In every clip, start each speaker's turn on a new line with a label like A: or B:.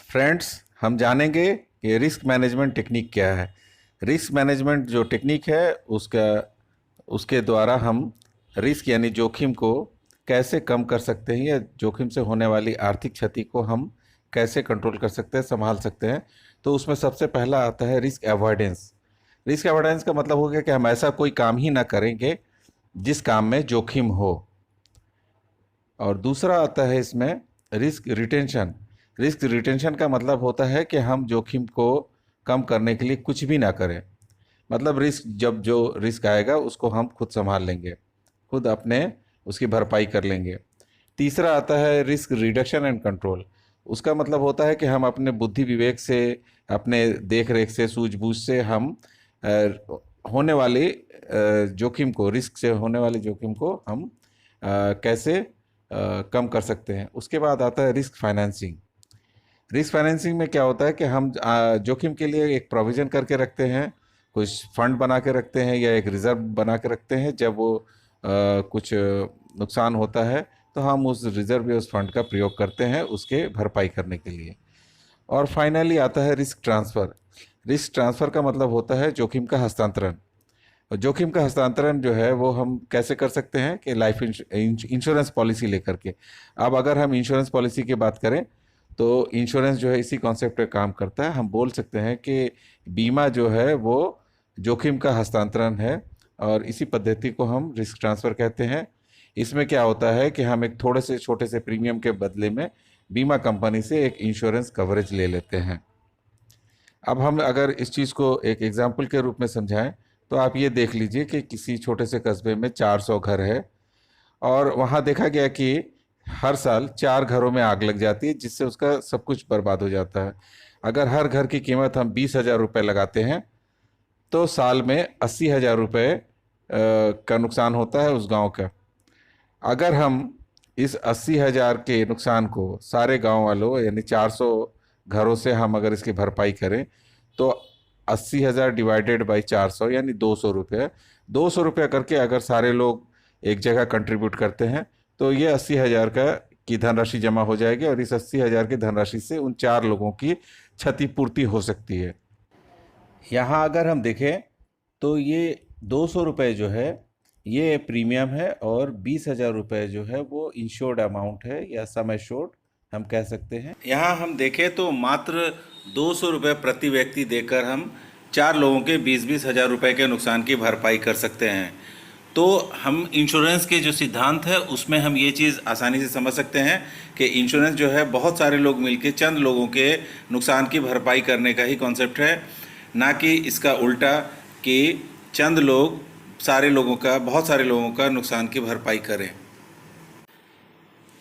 A: Friends, हम जानेंगे कि रिस्क मैनेजमेंट टेक्निक क्या है। रिस्क मैनेजमेंट जो टेक्निक है उसके द्वारा हम रिस्क यानी जोखिम को कैसे कम कर सकते हैं या जोखिम से होने वाली आर्थिक क्षति को हम कैसे कंट्रोल कर सकते हैं, संभाल सकते हैं। तो उसमें सबसे पहला आता है रिस्क अवॉइडेंस। रिस्क अवॉइडेंस का मतलब हो गया कि हम ऐसा कोई काम ही ना करेंगे जिस काम में जोखिम हो। और दूसरा आता है इसमें रिस्क रिटेंशन। रिस्क रिटेंशन का मतलब होता है कि हम जोखिम को कम करने के लिए कुछ भी ना करें। मतलब जब जो रिस्क आएगा उसको हम खुद संभाल लेंगे, खुद अपने उसकी भरपाई कर लेंगे। तीसरा आता है रिस्क रिडक्शन एंड कंट्रोल। उसका मतलब होता है कि हम अपने बुद्धि विवेक से, अपने देख रेख से, सूझबूझ से हम होने वाले जोखिम को, रिस्क से होने वाले जोखिम को हम कैसे कम कर सकते हैं। उसके बाद आता है रिस्क फाइनेंसिंग। रिस्क फाइनेंसिंग में क्या होता है कि हम जोखिम के लिए एक प्रोविज़न करके रखते हैं, कुछ फंड बना के रखते हैं या एक रिज़र्व बना के रखते हैं। जब वो कुछ नुकसान होता है तो हम उस रिज़र्व या उस फंड का प्रयोग करते हैं उसके भरपाई करने के लिए। और फाइनली आता है रिस्क ट्रांसफ़र। रिस्क ट्रांसफ़र का मतलब होता है जोखिम का हस्तांतरण। और जोखिम का हस्तांतरण जो है वो हम कैसे कर सकते हैं कि लाइफ इंश्योरेंस पॉलिसी लेकर के। अब अगर हम इंश्योरेंस पॉलिसी की बात करें तो इंश्योरेंस जो है इसी कॉन्सेप्ट पे काम करता है। हम बोल सकते हैं कि बीमा जो है वो जोखिम का हस्तांतरण है और इसी पद्धति को हम रिस्क ट्रांसफ़र कहते हैं। इसमें क्या होता है कि हम एक थोड़े से छोटे से प्रीमियम के बदले में बीमा कंपनी से एक इंश्योरेंस कवरेज ले लेते हैं। अब हम अगर इस चीज़ को एक एग्जाम्पल के रूप में समझाएं तो आप ये देख लीजिए कि किसी छोटे से कस्बे में 400 घर है और वहाँ देखा गया कि हर साल 4 घरों में आग लग जाती है जिससे उसका सब कुछ बर्बाद हो जाता है। अगर हर घर की कीमत हम 20,000 रुपये लगाते हैं तो साल में 80,000 रुपये का नुकसान होता है उस गांव का। अगर हम इस 80,000 के नुकसान को सारे गांव वालों यानी 400 घरों से हम अगर इसकी भरपाई करें तो 80,000 डिवाइडेड बाई 400 यानी 200 रुपये। 200 रुपये करके अगर सारे लोग एक जगह कंट्रीब्यूट करते हैं तो ये 80,000 का की धनराशि जमा हो जाएगी और इस 80,000 की धनराशि से उन 4 लोगों की क्षतिपूर्ति हो सकती है। यहाँ अगर हम देखें तो ये 200 रुपये जो है ये प्रीमियम है और 20,000 रुपये जो है वो इंश्योर्ड अमाउंट है या सम एश्योर्ड हम कह सकते हैं। यहाँ हम देखें तो मात्र 200 रुपये प्रति व्यक्ति देकर हम 4 लोगों के 20-20 हज़ार रुपये के नुकसान की भरपाई कर सकते हैं। तो हम इंश्योरेंस के जो सिद्धांत है उसमें हम ये चीज़ आसानी से समझ सकते हैं कि इंश्योरेंस जो है बहुत सारे लोग मिलकर चंद लोगों के नुकसान की भरपाई करने का ही कॉन्सेप्ट है, ना कि इसका उल्टा कि चंद लोग बहुत सारे लोगों का नुकसान की भरपाई करें।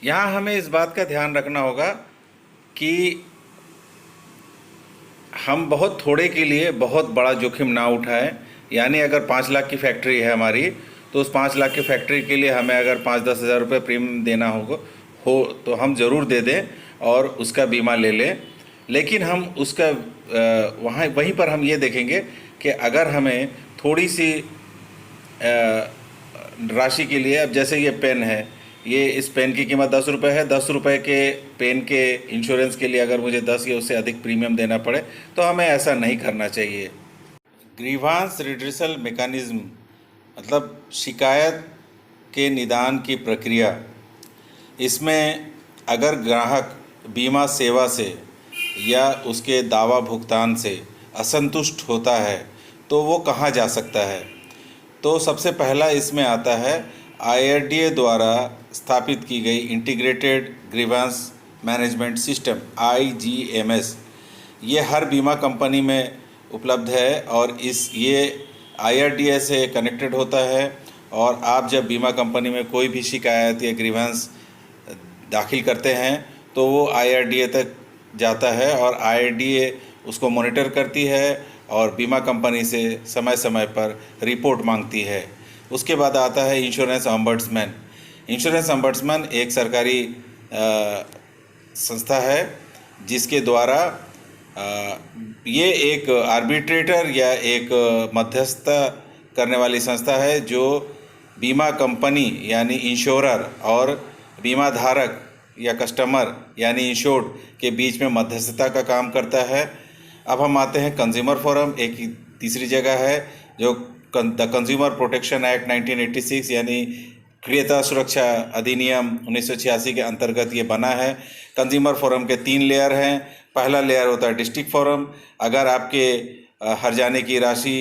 A: यहाँ हमें इस बात का ध्यान रखना होगा कि हम बहुत थोड़े के लिए बहुत बड़ा जोखिम ना उठाएं। यानी अगर 5 लाख की फैक्ट्री है हमारी तो उस 5 लाख की फैक्ट्री के लिए हमें अगर 5-10 हज़ार रुपये प्रीमियम देना हो तो हम ज़रूर दे दें और उसका बीमा ले लें। लेकिन हम उसका वहीं पर हम ये देखेंगे कि अगर हमें थोड़ी सी राशि के लिए, अब जैसे ये पेन है, ये इस पेन की कीमत 10 रुपये है, 10 रुपये के पेन के इंश्योरेंस के लिए अगर मुझे 10 या उससे अधिक प्रीमियम देना पड़े तो हमें ऐसा नहीं करना चाहिए। ग्रीवांस रिड्रेसल मेकानिज़्म मतलब शिकायत के निदान की प्रक्रिया। इसमें अगर ग्राहक बीमा सेवा से या उसके दावा भुगतान से असंतुष्ट होता है तो वो कहाँ जा सकता है। तो सबसे पहला इसमें आता है IRDA द्वारा स्थापित की गई integrated grievance management system IGMS। ये हर बीमा कंपनी में उपलब्ध है और ये IRDA से कनेक्टेड होता है। और आप जब बीमा कंपनी में कोई भी शिकायत या ग्रीवांस दाखिल करते हैं तो वो IRDA तक जाता है और IRDA उसको मॉनिटर करती है और बीमा कंपनी से समय समय पर रिपोर्ट मांगती है। उसके बाद आता है इंश्योरेंस ऑम्बड्समैन। इंश्योरेंस ऑम्बड्समैन एक सरकारी संस्था है जिसके द्वारा ये एक आर्बिट्रेटर या एक मध्यस्थ करने वाली संस्था है जो बीमा कंपनी यानी इंश्योरर और बीमा धारक या कस्टमर यानी इंश्योर्ड के बीच में मध्यस्थता का काम करता है। अब हम आते हैं कंज्यूमर फोरम, एक तीसरी जगह है जो द कंज्यूमर प्रोटेक्शन एक्ट 1986 यानी क्रेता सुरक्षा अधिनियम 1986 के अंतर्गत ये बना है। कंज्यूमर फोरम के 3 लेयर हैं। पहला लेयर होता है डिस्ट्रिक्ट फोरम। अगर आपके हर्जाने की राशि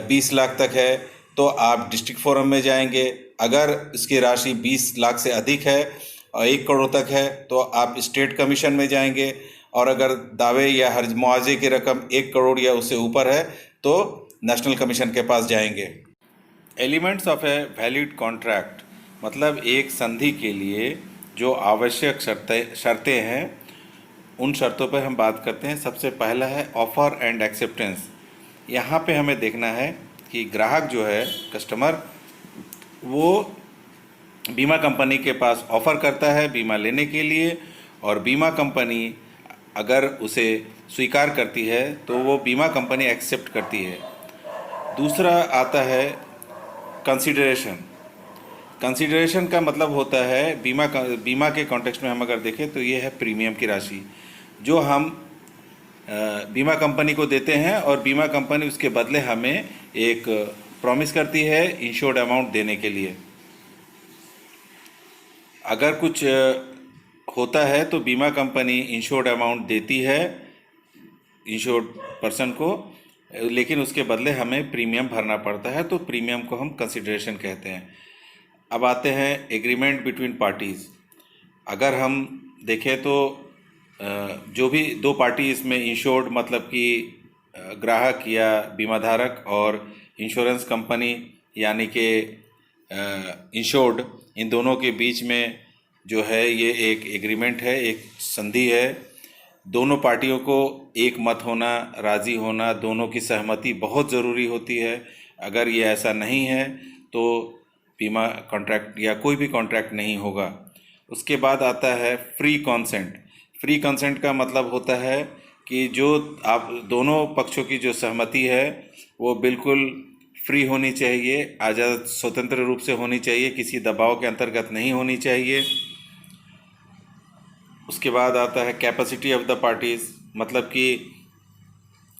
A: 20 लाख तक है तो आप डिस्ट्रिक्ट फोरम में जाएंगे। अगर इसकी राशि 20 लाख से अधिक है और 1 करोड़ तक है तो आप स्टेट कमीशन में जाएंगे। और अगर दावे या हर्ज मुआवजे की रकम 1 करोड़ या उससे ऊपर है तो नेशनल कमीशन के पास जाएंगे। Elements of a valid contract मतलब एक संधि के लिए जो आवश्यक शर्तें हैं उन शर्तों पर हम बात करते हैं। सबसे पहला है ऑफर एंड एक्सेप्टेंस। यहाँ पे हमें देखना है कि ग्राहक जो है कस्टमर वो बीमा कंपनी के पास ऑफ़र करता है बीमा लेने के लिए, और बीमा कंपनी अगर उसे स्वीकार करती है तो वो बीमा कंपनी एक्सेप्ट करती है। दूसरा आता है कंसीडरेशन। कंसीडरेशन का मतलब होता है बीमा के कॉन्टेक्स्ट में हम अगर देखें तो ये है प्रीमियम की राशि जो हम बीमा कंपनी को देते हैं, और बीमा कंपनी उसके बदले हमें एक प्रॉमिस करती है इंश्योर्ड अमाउंट देने के लिए। अगर कुछ होता है तो बीमा कंपनी इंश्योर्ड अमाउंट देती है इंश्योर्ड पर्सन को, लेकिन उसके बदले हमें प्रीमियम भरना पड़ता है, तो प्रीमियम को हम कंसिडरेशन कहते हैं। अब आते हैं एग्रीमेंट बिटवीन पार्टीज़। अगर हम देखें तो जो भी दो पार्टी इसमें इंश्योर्ड मतलब कि ग्राहक या बीमाधारक और इंश्योरेंस कंपनी यानी कि इंश्योर्ड, इन दोनों के बीच में जो है ये एक एग्रीमेंट है, एक संधि है। दोनों पार्टियों को एक मत होना, राज़ी होना, दोनों की सहमति बहुत ज़रूरी होती है। अगर ये ऐसा नहीं है तो बीमा कॉन्ट्रैक्ट या कोई भी कॉन्ट्रैक्ट नहीं होगा। उसके बाद आता है फ्री कंसेंट। फ्री कंसेंट का मतलब होता है कि जो आप दोनों पक्षों की जो सहमति है वो बिल्कुल फ्री होनी चाहिए, आज़ाद स्वतंत्र रूप से होनी चाहिए, किसी दबाव के अंतर्गत नहीं होनी चाहिए। उसके बाद आता है कैपेसिटी ऑफ द पार्टीज़, मतलब कि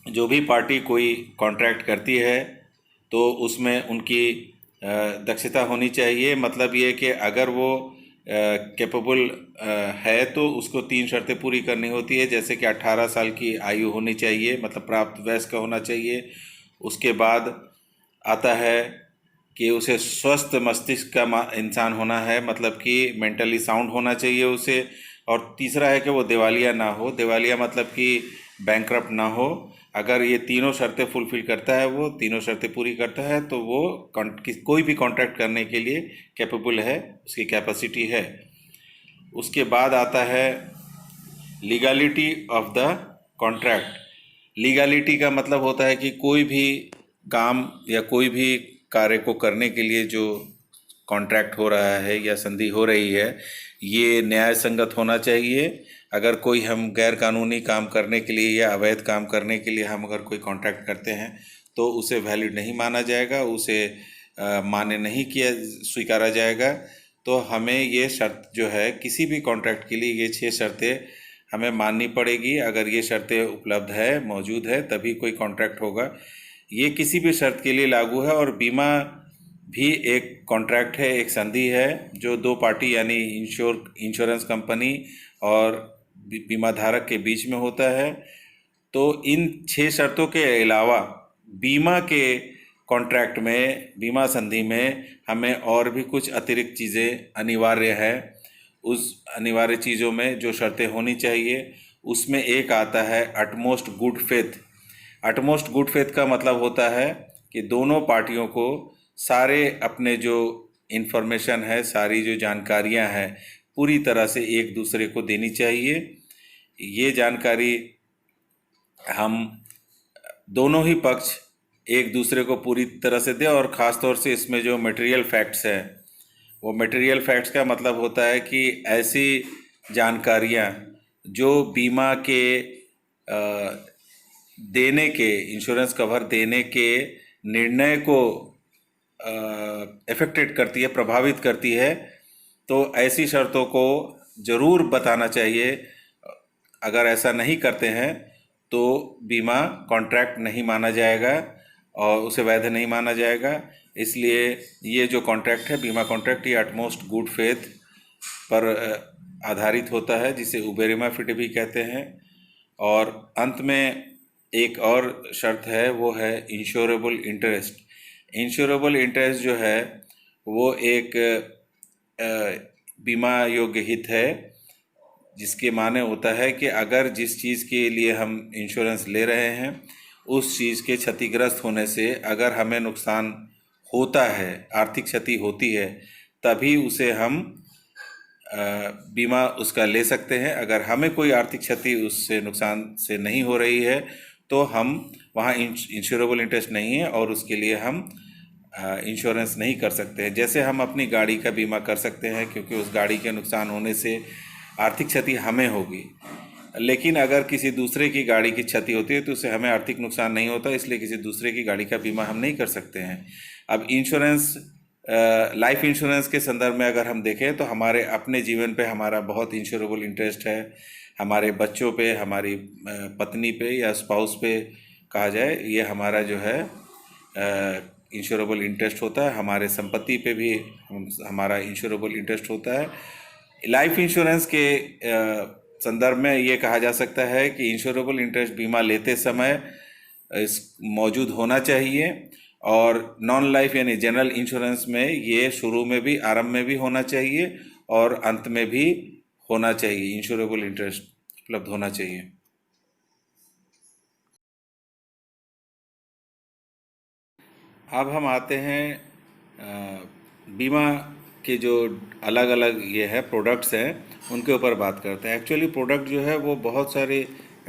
A: जो भी पार्टी कोई कॉन्ट्रैक्ट करती है तो उसमें उनकी दक्षता होनी चाहिए। मतलब ये कि अगर वो कैपेबल है तो उसको 3 शर्तें पूरी करनी होती है, जैसे कि 18 साल की आयु होनी चाहिए, मतलब प्राप्त वयस्क होना चाहिए। उसके बाद आता है कि उसे स्वस्थ मस्तिष्क का इंसान होना है, मतलब कि मेंटली साउंड होना चाहिए उसे। और तीसरा है कि वो दिवालिया ना हो। दिवालिया मतलब कि बैंकरप्ट ना हो। अगर ये तीनों शर्तें फुलफ़िल करता है, वो तीनों शर्तें पूरी करता है, तो वो कोई भी कॉन्ट्रैक्ट करने के लिए कैपेबल है, उसकी कैपेसिटी है। उसके बाद आता है legality of the contract. Legality का मतलब होता है कि कोई भी काम या कोई भी कार्य को करने के लिए जो कॉन्ट्रैक्ट हो रहा है या संधि हो रही है ये न्याय संगत होना चाहिए। अगर कोई हम गैर कानूनी काम करने के लिए या अवैध काम करने के लिए हम अगर कोई कॉन्ट्रैक्ट करते हैं तो उसे वैलिड नहीं माना जाएगा, उसे मान्य नहीं किया स्वीकारा जाएगा। तो हमें ये शर्त जो है किसी भी कॉन्ट्रैक्ट के लिए ये 6 शर्तें हमें माननी पड़ेगी। अगर ये शर्तें उपलब्ध है, मौजूद है, तभी कोई कॉन्ट्रैक्ट होगा। ये किसी भी शर्त के लिए लागू है। और बीमा भी एक कॉन्ट्रैक्ट है, एक संधि है जो दो पार्टी यानी इंश्योरेंस कंपनी और बीमा धारक के बीच में होता है। तो इन 6 शर्तों के अलावा बीमा के कॉन्ट्रैक्ट में, बीमा संधि में हमें और भी कुछ अतिरिक्त चीज़ें अनिवार्य है। उस अनिवार्य चीज़ों में जो शर्तें होनी चाहिए उसमें एक आता है utmost good faith. Utmost good faith का मतलब होता है कि दोनों पार्टियों को सारे अपने जो इन्फॉर्मेशन है, सारी जो जानकारियां हैं, पूरी तरह से एक दूसरे को देनी चाहिए। ये जानकारी हम दोनों ही पक्ष एक दूसरे को पूरी तरह से दें। और ख़ास तौर से इसमें जो मटेरियल फैक्ट्स हैं, वो मटेरियल फैक्ट्स का मतलब होता है कि ऐसी जानकारियां जो बीमा के देने के, इंश्योरेंस कवर देने के निर्णय को अफेक्टेड करती है, प्रभावित करती है। तो ऐसी शर्तों को ज़रूर बताना चाहिए। अगर ऐसा नहीं करते हैं तो बीमा कॉन्ट्रैक्ट नहीं माना जाएगा और उसे वैध नहीं माना जाएगा। इसलिए ये जो कॉन्ट्रैक्ट है, बीमा कॉन्ट्रैक्ट, ये अटमोस्ट गुड फेथ पर आधारित होता है, जिसे उबेरिमा फिटे भी कहते हैं। और अंत में एक और शर्त है, वो है इंश्योरेबल इंटरेस्ट। इंश्योरेबल इंटरेस्ट जो है वो एक बीमा योग्य हित है, जिसके माने होता है कि अगर जिस चीज़ के लिए हम इंश्योरेंस ले रहे हैं उस चीज़ के क्षतिग्रस्त होने से अगर हमें नुकसान होता है, आर्थिक क्षति होती है, तभी उसे हम बीमा उसका ले सकते हैं। अगर हमें कोई आर्थिक क्षति उससे नुकसान से नहीं हो रही है तो हम वहाँ इंश्योरेबल इंटरेस्ट नहीं है और उसके लिए हम इंश्योरेंस नहीं कर सकते हैं। जैसे हम अपनी गाड़ी का बीमा कर सकते हैं क्योंकि उस गाड़ी के नुकसान होने से आर्थिक क्षति हमें होगी, लेकिन अगर किसी दूसरे की गाड़ी की क्षति होती है तो उससे हमें आर्थिक नुकसान नहीं होता, इसलिए किसी दूसरे की गाड़ी का बीमा हम नहीं कर सकते हैं। अब इंश्योरेंस, लाइफ इंश्योरेंस के संदर्भ में अगर हम देखें तो हमारे अपने जीवन पे हमारा बहुत इंश्योरेबल इंटरेस्ट है, हमारे बच्चों पे, हमारी पत्नी पे या स्पाउस पे कहा जाए, ये हमारा जो है इंश्योरेबल इंटरेस्ट होता है। हमारे संपत्ति पे भी हमारा इंश्योरेबल इंटरेस्ट होता है। लाइफ इंश्योरेंस के संदर्भ में ये कहा जा सकता है कि इंश्योरेबल इंटरेस्ट बीमा लेते समय इस मौजूद होना चाहिए, और नॉन लाइफ यानी जनरल इंश्योरेंस में ये शुरू में भी, आरंभ में भी होना चाहिए और अंत में भी होना चाहिए, इंश्योरेबल इंटरेस्ट उपलब्ध होना चाहिए। अब हम आते हैं बीमा के जो अलग अलग ये है प्रोडक्ट्स हैं उनके ऊपर बात करते हैं। एक्चुअली प्रोडक्ट जो है वो बहुत सारे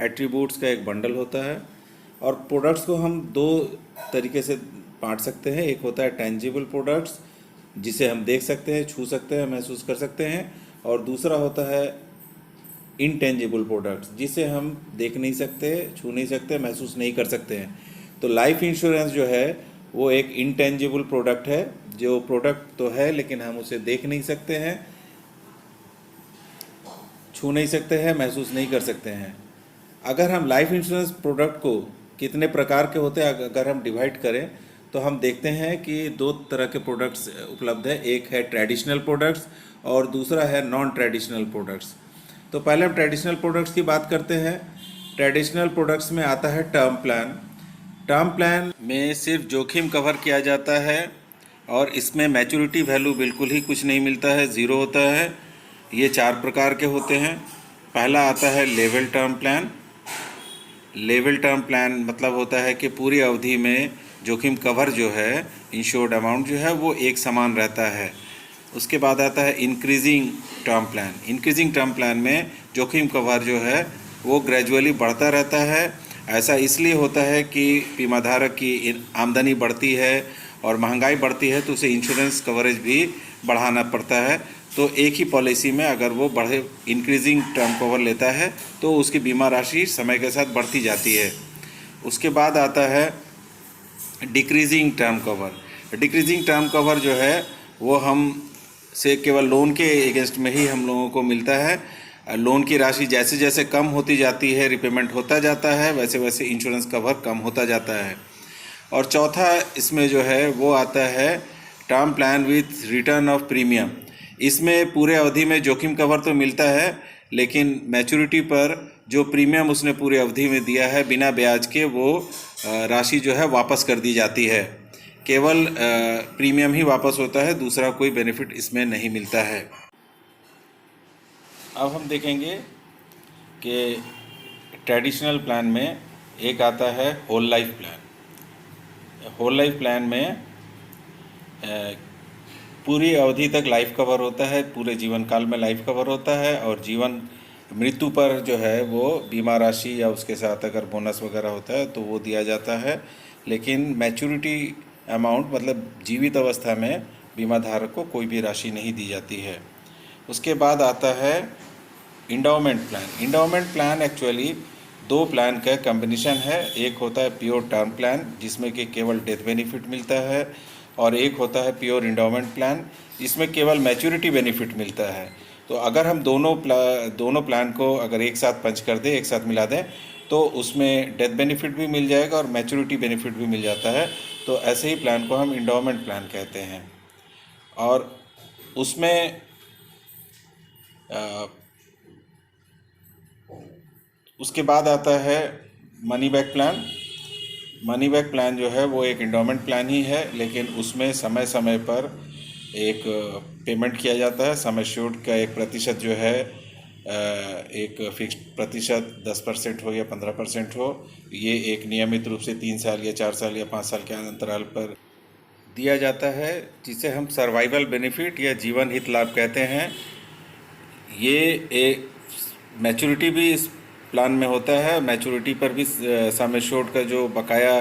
A: एट्रीब्यूट्स का एक बंडल होता है, और प्रोडक्ट्स को हम दो तरीके से बांट सकते हैं। एक होता है टेंजिबल प्रोडक्ट्स, जिसे हम देख सकते हैं, छू सकते हैं, महसूस कर सकते हैं, और दूसरा होता है इनटेंजिबल प्रोडक्ट्स, जिसे हम देख नहीं सकते, छू नहीं सकते, महसूस नहीं कर सकते हैं। तो लाइफ इंश्योरेंस जो है वो एक इनटेंजिबल प्रोडक्ट है, जो प्रोडक्ट तो है लेकिन हम उसे देख नहीं सकते हैं, छू नहीं सकते हैं, महसूस नहीं कर सकते हैं। अगर हम लाइफ इंश्योरेंस प्रोडक्ट को कितने प्रकार के होते हैं अगर हम डिवाइड करें तो हम देखते हैं कि दो तरह के प्रोडक्ट्स उपलब्ध है। एक है ट्रेडिशनल प्रोडक्ट्स और दूसरा है नॉन ट्रेडिशनल प्रोडक्ट्स। तो पहले हम ट्रेडिशनल प्रोडक्ट्स की बात करते हैं। ट्रेडिशनल प्रोडक्ट्स में आता है टर्म प्लान। टर्म प्लान में सिर्फ जोखिम कवर किया जाता है और इसमें मैच्योरिटी वैल्यू बिल्कुल ही कुछ नहीं मिलता है, ज़ीरो होता है। ये 4 प्रकार के होते हैं। पहला आता है level term plan. Level term plan मतलब होता है कि पूरी अवधि में जोखिम कवर जो है, इंश्योर्ड अमाउंट जो है, वो एक समान रहता है। उसके बाद आता है increasing term plan. Increasing term plan में जोखिम कवर जो है वो ग्रेजुअली बढ़ता रहता है। ऐसा इसलिए होता है कि बीमाधारक की आमदनी बढ़ती है और महंगाई बढ़ती है तो उसे इंश्योरेंस कवरेज भी बढ़ाना पड़ता है। तो एक ही पॉलिसी में अगर वो बढ़े इंक्रीजिंग टर्म कवर लेता है तो उसकी बीमा राशि समय के साथ बढ़ती जाती है। उसके बाद आता है decreasing term cover. Decreasing term cover जो है वो हम से केवल लोन के अगेंस्ट में ही हम लोगों को मिलता है। लोन की राशि जैसे जैसे कम होती जाती है, रिपेमेंट होता जाता है, वैसे वैसे इंश्योरेंस कवर कम होता जाता है। और चौथा इसमें जो है वो आता है term plan with return of premium. इसमें पूरे अवधि में जोखिम कवर तो मिलता है लेकिन मैच्योरिटी पर जो प्रीमियम उसने पूरी अवधि में दिया है बिना ब्याज के, वो राशि जो है वापस कर दी जाती है। केवल प्रीमियम ही वापस होता है, दूसरा कोई बेनिफिट इसमें नहीं मिलता है। अब हम देखेंगे कि ट्रेडिशनल प्लान में एक आता है whole life plan. Whole life plan में पूरी अवधि तक लाइफ कवर होता है, पूरे जीवन काल में लाइफ कवर होता है, और जीवन मृत्यु पर जो है वो बीमा राशि या उसके साथ अगर बोनस वगैरह होता है तो वो दिया जाता है। लेकिन मैच्योरिटी अमाउंट मतलब जीवित अवस्था में बीमा धारक को कोई भी राशि नहीं दी जाती है। उसके बाद आता है endowment plan. Endowment plan actually 2 plan का कम्बिनेशन है। एक होता है प्योर टर्म प्लान जिसमें कि केवल डेथ बेनिफिट मिलता है, और एक होता है प्योर इंडोमेंट प्लान जिसमें केवल मैच्योरिटी बेनिफिट मिलता है। तो अगर हम दोनों प्लान को अगर एक साथ पंच कर दें, एक साथ मिला दें, तो उसमें डेथ बेनिफिट भी मिल जाएगा और मैच्योरिटी बेनिफिट भी मिल जाता है। तो ऐसे ही प्लान को हम इंडोमेंट प्लान कहते हैं। और उसमें उसके बाद आता है money back plan. Money back plan जो है वो एक इंडोमेंट प्लान ही है, लेकिन उसमें समय समय पर एक पेमेंट किया जाता है। सम एश्योर्ड का एक प्रतिशत जो है एक फिक्स्ड प्रतिशत 10% हो या 15% हो, ये एक नियमित रूप से 3 साल या 4 साल या 5 साल के अंतराल पर दिया जाता है, जिसे हम सर्वाइवल बेनिफिट या जीवन हित लाभ कहते हैं। ये एक मैच्योरिटी भी इस प्लान में होता है। मैच्योरिटी पर भी सम एश्योर्ड का जो बकाया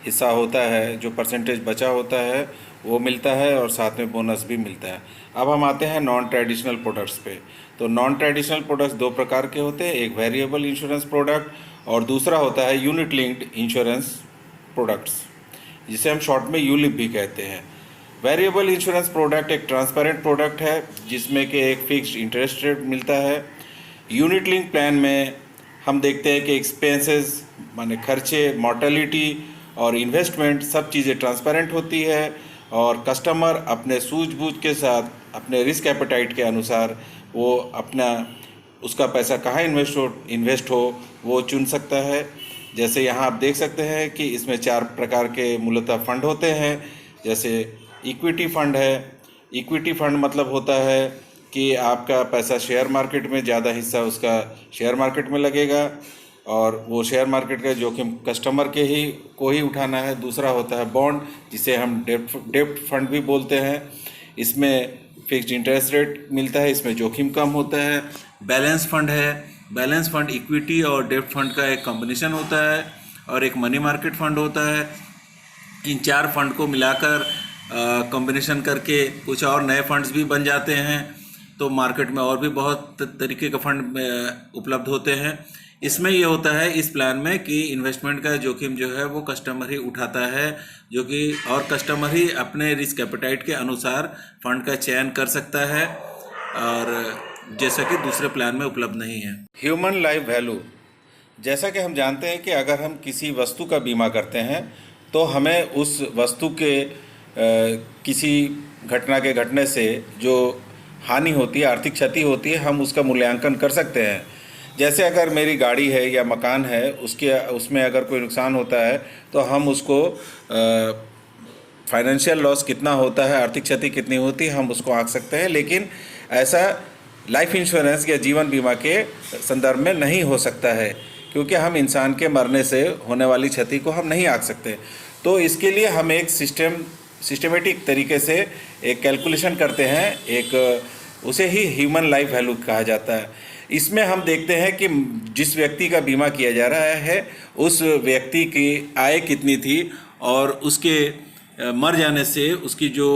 A: हिस्सा होता है, जो परसेंटेज बचा होता है, वो मिलता है और साथ में बोनस भी मिलता है। अब हम आते हैं नॉन ट्रेडिशनल प्रोडक्ट्स पे। तो नॉन ट्रेडिशनल प्रोडक्ट्स दो प्रकार के होते हैं, एक वेरिएबल इंश्योरेंस प्रोडक्ट और दूसरा होता है यूनिट लिंक्ड इंश्योरेंस प्रोडक्ट्स, जिसे हम शॉर्ट में यूलिप भी कहते हैं। वेरिएबल इंश्योरेंस प्रोडक्ट एक ट्रांसपेरेंट प्रोडक्ट है जिसमें कि एक फिक्स्ड इंटरेस्ट रेट मिलता है। यूनिट लिंक प्लान में हम देखते हैं कि एक्सपेंसेस माने खर्चे, मॉर्टेलिटी और इन्वेस्टमेंट सब चीज़ें ट्रांसपेरेंट होती है और कस्टमर अपने सूझबूझ के साथ अपने रिस्क एपेटाइट के अनुसार वो अपना उसका पैसा कहाँ इन्वेस्ट हो वो चुन सकता है। जैसे यहाँ आप देख सकते हैं कि इसमें 4 प्रकार के मूलतः फंड होते हैं। जैसे इक्विटी फंड है। इक्विटी फंड मतलब होता है कि आपका पैसा शेयर मार्केट में, ज़्यादा हिस्सा उसका शेयर मार्केट में लगेगा और वो शेयर मार्केट का जोखिम कस्टमर को ही उठाना है। दूसरा होता है बॉन्ड, जिसे हम डेब्ट फंड भी बोलते हैं। इसमें फिक्स्ड इंटरेस्ट रेट मिलता है, इसमें जोखिम कम होता है। बैलेंस फंड है। बैलेंस फंड इक्विटी और डेब्ट फंड का एक कॉम्बिनेशन होता है और एक मनी मार्केट फंड होता है। इन 4 फंड को मिलाकर कॉम्बिनेशन करके कुछ और नए फंड्स भी बन जाते हैं। तो मार्केट में और भी बहुत तरीके के फंड उपलब्ध होते हैं। इसमें ये होता है इस प्लान में कि इन्वेस्टमेंट का जोखिम जो है वो कस्टमर ही उठाता है, जो कि और कस्टमर ही अपने रिस्क एपेटाइट के अनुसार फंड का चयन कर सकता है, और जैसा कि दूसरे प्लान में उपलब्ध नहीं है। ह्यूमन लाइफ वैल्यू, जैसा कि हम जानते हैं कि अगर हम किसी वस्तु का बीमा करते हैं तो हमें उस वस्तु के किसी घटना के घटने से जो हानि होती है, आर्थिक क्षति होती है, हम उसका मूल्यांकन कर सकते हैं। जैसे अगर मेरी गाड़ी है या मकान है, उसमें अगर कोई नुकसान होता है तो हम उसको फाइनेंशियल लॉस कितना होता है, आर्थिक क्षति कितनी होती है, हम उसको आंक सकते हैं। लेकिन ऐसा लाइफ इंश्योरेंस या जीवन बीमा के संदर्भ में नहीं हो सकता है, क्योंकि हम इंसान के मरने से होने वाली क्षति को हम नहीं आंक सकते। तो इसके लिए हम एक सिस्टमेटिक तरीके से एक कैलकुलेशन करते हैं, उसे ही ह्यूमन लाइफ वैल्यू कहा जाता है। इसमें हम देखते हैं कि जिस व्यक्ति का बीमा किया जा रहा है उस व्यक्ति की आय कितनी थी और उसके मर जाने से उसकी जो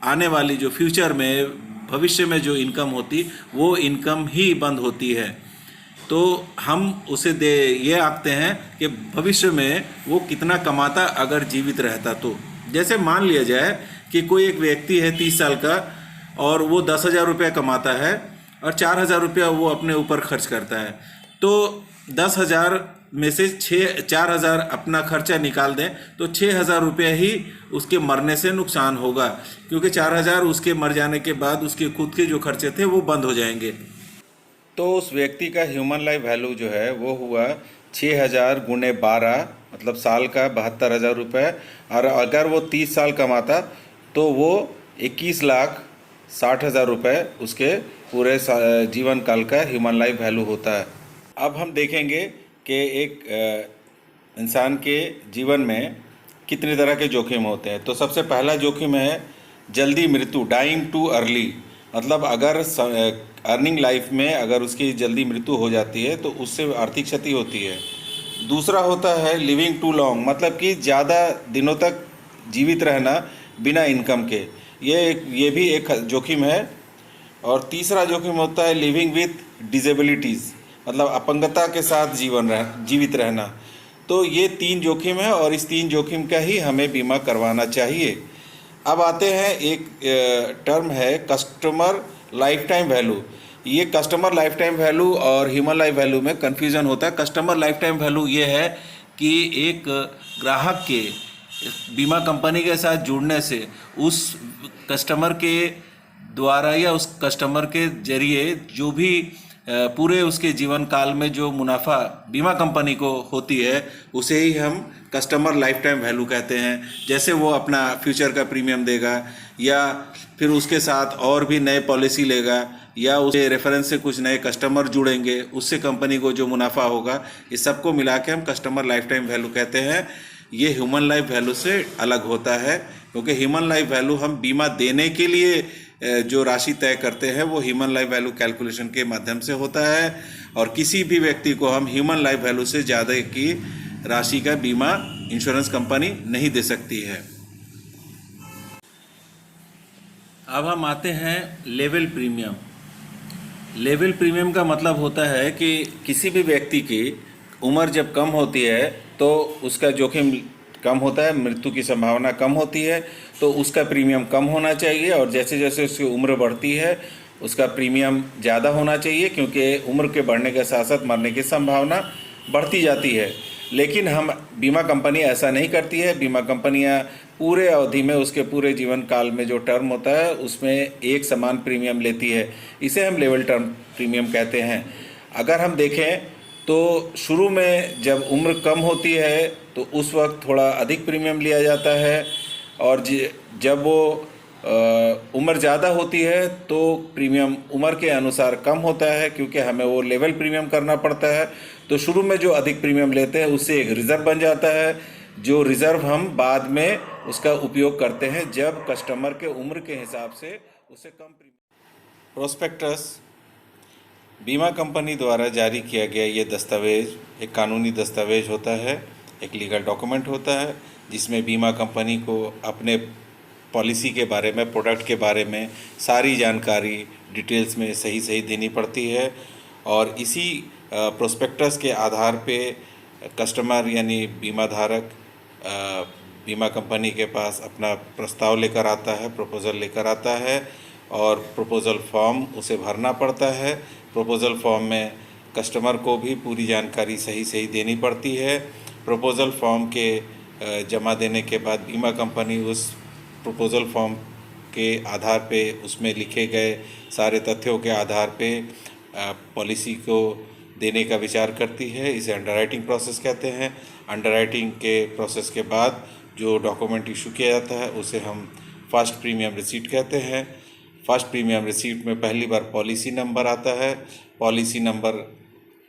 A: आने वाली जो फ्यूचर में भविष्य में जो इनकम होती वो इनकम ही बंद होती है। तो हम उसे ये आंकते हैं कि भविष्य में वो कितना कमाता अगर जीवित रहता। तो जैसे मान लिया जाए कि कोई एक व्यक्ति है 30 साल का और वो 10,000 रुपये कमाता है और 4,000 रुपया वो अपने ऊपर खर्च करता है, तो 10,000 में से 4,000 अपना खर्चा निकाल दें तो 6,000 रुपये ही उसके मरने से नुकसान होगा, क्योंकि 4,000 उसके मर जाने के बाद उसके खुद के जो खर्चे थे वो बंद हो जाएंगे। तो उस व्यक्ति का ह्यूमन लाइफ वैल्यू जो है वो हुआ 6,000 गुणे 12, मतलब साल का 72,000 रुपये। और अगर वो 30 साल कमाता तो वो 21,60,000 रुपये उसके पूरे जीवन काल का ह्यूमन लाइफ वैल्यू होता है। अब हम देखेंगे कि एक इंसान के जीवन में कितने तरह के जोखिम होते हैं। तो सबसे पहला जोखिम है जल्दी मृत्यु, डाइंग टू अर्ली, मतलब अगर अर्निंग लाइफ में अगर उसकी जल्दी मृत्यु हो जाती है तो उससे आर्थिक क्षति होती है। दूसरा होता है लिविंग टू लॉन्ग, मतलब कि ज़्यादा दिनों तक जीवित रहना बिना इनकम के, ये भी एक जोखिम है। और तीसरा जोखिम होता है लिविंग विथ डिसेबिलिटीज़, मतलब अपंगता के साथ जीवित रहना। तो ये 3 जोखिम है और इस 3 जोखिम का ही हमें बीमा करवाना चाहिए। अब आते हैं एक टर्म है कस्टमर लाइफ टाइम वैल्यू, ये कस्टमर लाइफ टाइम वैल्यू और ह्यूमन लाइफ वैल्यू में कन्फ्यूज़न होता है। कस्टमर लाइफ टाइम वैल्यू ये है कि एक ग्राहक के बीमा कंपनी के साथ जुड़ने से उस कस्टमर के द्वारा या उस कस्टमर के जरिए जो भी पूरे उसके जीवन काल में जो मुनाफा बीमा कंपनी को होती है उसे ही हम कस्टमर लाइफ टाइम वैल्यू कहते हैं। जैसे वो अपना फ्यूचर का प्रीमियम देगा या फिर उसके साथ और भी नए पॉलिसी लेगा या उसके रेफरेंस से कुछ नए कस्टमर जुड़ेंगे, उससे कंपनी को जो मुनाफा होगा, इस सबको मिला के हम कस्टमर लाइफ टाइम वैल्यू कहते हैं। ये ह्यूमन लाइफ वैल्यू से अलग होता है, क्योंकि ह्यूमन लाइफ वैल्यू हम बीमा देने के लिए जो राशि तय करते हैं वो ह्यूमन लाइफ वैल्यू कैलकुलेशन के माध्यम से होता है, और किसी भी व्यक्ति को हम ह्यूमन लाइफ वैल्यू से ज़्यादा की राशि का बीमा इंश्योरेंस कंपनी नहीं दे सकती है। अब हम आते हैं लेवल प्रीमियम। लेवल प्रीमियम का मतलब होता है कि किसी भी व्यक्ति की उम्र जब कम होती है तो उसका जोखिम कम होता है, मृत्यु की संभावना कम होती है, तो उसका प्रीमियम कम होना चाहिए, और जैसे जैसे उसकी उम्र बढ़ती है उसका प्रीमियम ज़्यादा होना चाहिए, क्योंकि उम्र के बढ़ने के साथ साथ मरने की संभावना बढ़ती जाती है। लेकिन हम बीमा कंपनी ऐसा नहीं करती है। बीमा कंपनियां पूरे अवधि में, उसके पूरे जीवन काल में जो टर्म होता है उसमें एक समान प्रीमियम लेती है। इसे हम लेवल टर्म प्रीमियम कहते हैं। अगर हम देखें तो शुरू में जब उम्र कम होती है तो उस वक्त थोड़ा अधिक प्रीमियम लिया जाता है, और जब वो उम्र ज़्यादा होती है तो प्रीमियम उम्र के अनुसार कम होता है, क्योंकि हमें वो लेवल प्रीमियम करना पड़ता है। तो शुरू में जो अधिक प्रीमियम लेते हैं उससे एक रिज़र्व बन जाता है, जो रिज़र्व हम बाद में उसका उपयोग करते हैं जब कस्टमर के उम्र के हिसाब से उसे कम प्रीमियम। प्रोस्पेक्टस बीमा कंपनी द्वारा जारी किया गया ये दस्तावेज एक कानूनी दस्तावेज होता है, एक लीगल डॉक्यूमेंट होता है, जिसमें बीमा कंपनी को अपने पॉलिसी के बारे में, प्रोडक्ट के बारे में सारी जानकारी डिटेल्स में सही सही देनी पड़ती है। और इसी प्रोस्पेक्टस के आधार पे कस्टमर यानी बीमा धारक बीमा कंपनी के पास अपना प्रस्ताव लेकर आता है, प्रपोज़ल लेकर आता है, और प्रपोज़ल फॉर्म उसे भरना पड़ता है। प्रपोज़ल फॉर्म में कस्टमर को भी पूरी जानकारी सही सही देनी पड़ती है। प्रपोज़ल फॉर्म के जमा देने के बाद बीमा कंपनी उस प्रपोज़ल फॉर्म के आधार पे, उसमें लिखे गए सारे तथ्यों के आधार पे पॉलिसी को देने का विचार करती है। इसे अंडरराइटिंग प्रोसेस कहते हैं। अंडरराइटिंग के प्रोसेस के बाद जो डॉक्यूमेंट इशू किया जाता है उसे हम फर्स्ट प्रीमियम रिसीट कहते हैं। फर्स्ट प्रीमियम रिसीट में पहली बार पॉलिसी नंबर आता है। पॉलिसी नंबर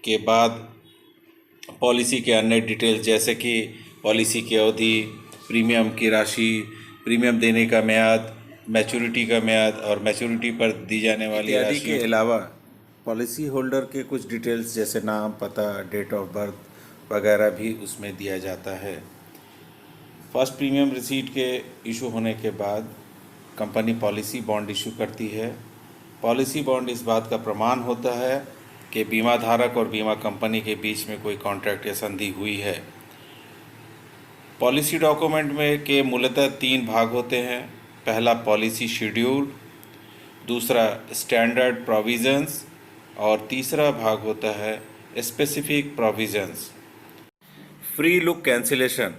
A: के बाद पॉलिसी के अन्य डिटेल्स, जैसे कि पॉलिसी की अवधि, प्रीमियम की राशि, प्रीमियम देने का म्याद, मैच्योरिटी का म्याद, और मैच्योरिटी पर दी जाने वाली राशि के अलावा पॉलिसी होल्डर के कुछ डिटेल्स जैसे नाम, पता, डेट ऑफ बर्थ वगैरह भी उसमें दिया जाता है। फर्स्ट प्रीमियम रिसीट के इशू होने के बाद कंपनी पॉलिसी बॉन्ड इशू करती है। पॉलिसी बॉन्ड इस बात का प्रमाण होता है कि बीमा धारक और बीमा कंपनी के बीच में कोई कॉन्ट्रैक्ट या संधि हुई है। पॉलिसी डॉक्यूमेंट में के मूलतः 3 भाग होते हैं। पहला पॉलिसी शेड्यूल, दूसरा स्टैंडर्ड प्रोविजंस, और तीसरा भाग होता है specific provisions. Free look cancellation.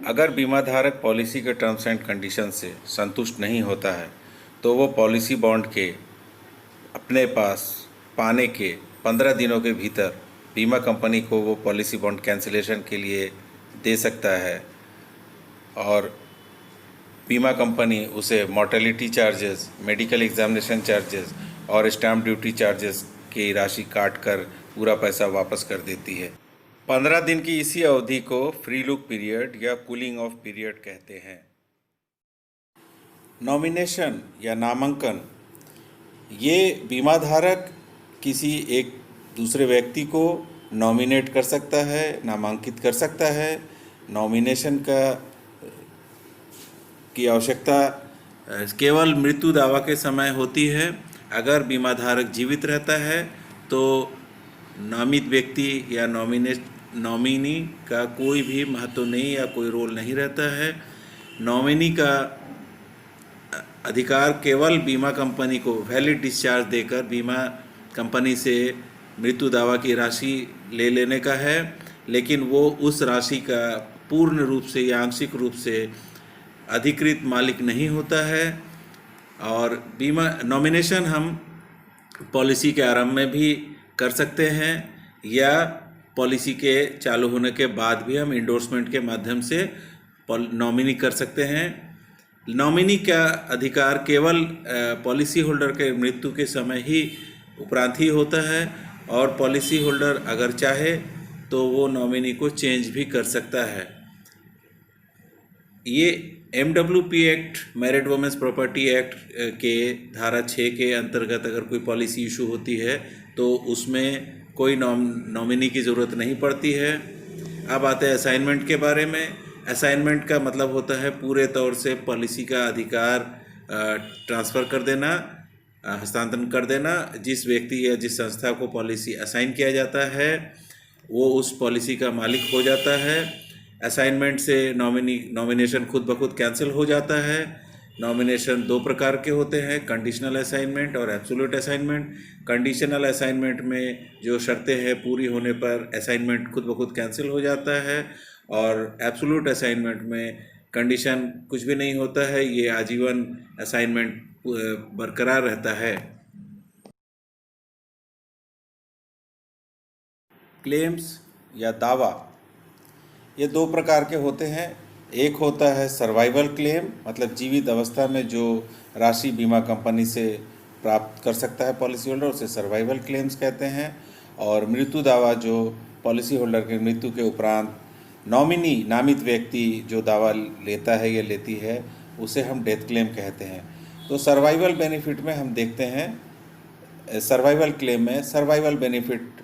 A: अगर बीमा धारक पॉलिसी के टर्म्स एंड कंडीशन से संतुष्ट नहीं होता है तो वो पॉलिसी बॉन्ड के अपने पास पाने के 15 दिनों के भीतर बीमा कंपनी को वो पॉलिसी बॉन्ड कैंसिलेशन के लिए दे सकता है, और बीमा कंपनी उसे mortality charges, medical examination charges और स्टैम्प ड्यूटी चार्जेस की राशि काट कर पूरा पैसा वापस कर देती है। 15 दिन की इसी अवधि को फ्री लुक पीरियड या कूलिंग ऑफ पीरियड कहते हैं। नॉमिनेशन या नामांकन, ये बीमा धारक किसी एक दूसरे व्यक्ति को नॉमिनेट कर सकता है, नामांकित कर सकता है। नॉमिनेशन की आवश्यकता केवल मृत्यु दावा के समय होती है। अगर बीमा धारक जीवित रहता है तो नामित व्यक्ति या नॉमिनी का कोई भी महत्व नहीं या कोई रोल नहीं रहता है। नॉमिनी का अधिकार केवल बीमा कंपनी को वैलिड डिस्चार्ज देकर बीमा कंपनी से मृत्यु दावा की राशि ले लेने का है, लेकिन वो उस राशि का पूर्ण रूप से या आंशिक रूप से अधिकृत मालिक नहीं होता है। और बीमा नॉमिनेशन हम पॉलिसी के आरंभ में भी कर सकते हैं या पॉलिसी के चालू होने के बाद भी हम इंडोर्समेंट के माध्यम से नॉमिनी कर सकते हैं। नॉमिनी का अधिकार केवल पॉलिसी होल्डर के मृत्यु के समय ही उपरांत ही होता है, और पॉलिसी होल्डर अगर चाहे तो वो नॉमिनी को चेंज भी कर सकता है। ये MWP act, married women's property act के धारा 6 के अंतर्गत अगर कोई पॉलिसी इशू होती है तो उसमें कोई नॉमिनी की ज़रूरत नहीं पड़ती है। अब आते हैं असाइनमेंट के बारे में। असाइनमेंट का मतलब होता है पूरे तौर से पॉलिसी का अधिकार ट्रांसफ़र कर देना, हस्तांतरण कर देना। जिस व्यक्ति या जिस संस्था को पॉलिसी असाइन किया जाता है वो उस पॉलिसी का मालिक हो जाता है। असाइनमेंट से नॉमिनेशन खुद ब खुद कैंसिल हो जाता है। नॉमिनेशन दो प्रकार के होते हैं, कंडीशनल असाइनमेंट और एब्सोल्यूट असाइनमेंट। कंडीशनल असाइनमेंट में जो शर्तें हैं पूरी होने पर असाइनमेंट खुद ब खुद कैंसिल हो जाता है, और एब्सोल्यूट असाइनमेंट में कंडीशन कुछ भी नहीं होता है, ये आजीवन असाइनमेंट बरकरार रहता है। क्लेम्स या दावा ये दो प्रकार के होते हैं। एक होता है सर्वाइवल क्लेम, मतलब जीवित अवस्था में जो राशि बीमा कंपनी से प्राप्त कर सकता है पॉलिसी होल्डर, उसे सर्वाइवल क्लेम्स कहते हैं। और मृत्यु दावा जो पॉलिसी होल्डर के मृत्यु के उपरांत नॉमिनी नामित व्यक्ति जो दावा लेता है या लेती है उसे हम डेथ क्लेम कहते हैं। तो सर्वाइवल बेनिफिट में हम देखते हैं, सर्वाइवल क्लेम में सर्वाइवल बेनिफिट